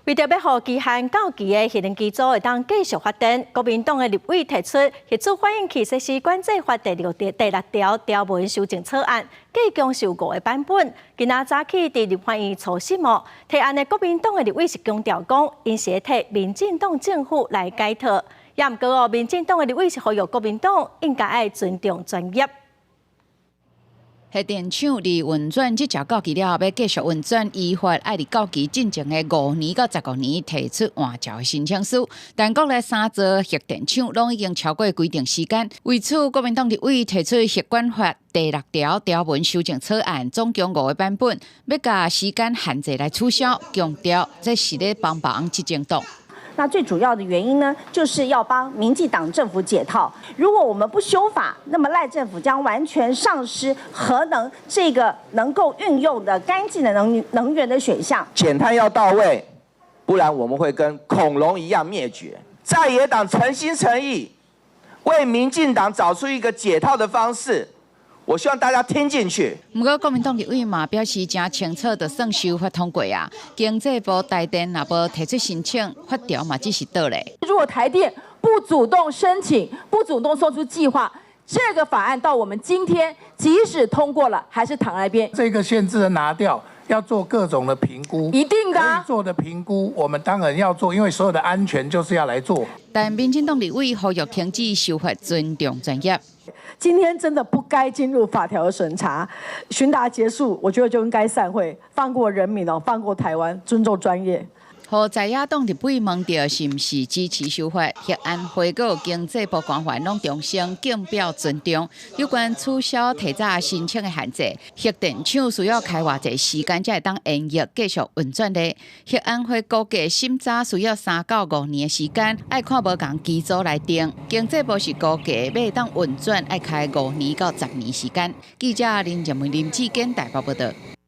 为着要让期限到期的核能机组会当继续发展，国民党的立委提出协助反映气设施管制法第6条条文修正草案，计共有5个版本。今仔早起伫立法院初审幕，提案的国民党的立委是强调讲，因是替民进党政府来解套，也毋过民进党的立委是呼吁国民党应该爱尊重专业。 核电厂离运转即条到期了后，要继续运转，依法爱伫到期进前的5年到15年提出换照申请书。但国内3座核电厂拢已经超过规定时间，为此，国民党立委提出《核管法》第6条条文修正草案，总共5个版本，要甲时间限制来取消，强调这是咧帮忙执政党。 那最主要的原因呢，就是要帮民进党政府解套。如果我们不修法，那么赖政府将完全丧失核能这个能够运用的干净的能源的选项。减碳要到位，不然我们会跟恐龙一样灭绝。在野党诚心诚意为民进党找出一个解套的方式。 我希望大家听进去。不过，国民党立委嘛表示，真清楚就算修法通过啊，经济部台电也无提出申请，法条嘛只是倒嘞。如果台电不主动申请，不主动送出计划，这个法案到我们今天，即使通过了，还是躺在那边。这个限制的拿掉，要做各种的评估，一定的、啊。可以做的评估，我们当然要做，因为所有的安全就是要来做。但民进党立委呼吁停止修法，尊重专业。 今天真的不该进入法条的审查，询答结束，我觉得就应该散会，放过人民哦，放过台湾，尊重专业。和在野党立委问到是毋是支持修法，核安会阁经济部官员拢重申敬表尊重。有关取消提早申请的限制，核电厂需要开偌济时间才会当营业继续运转呢？核安会估计审查需要3到5年的时间，爱看无共机组来定。经济部是估计要当运转爱开5年到10年时间。记者林志文、林志坚台北报道。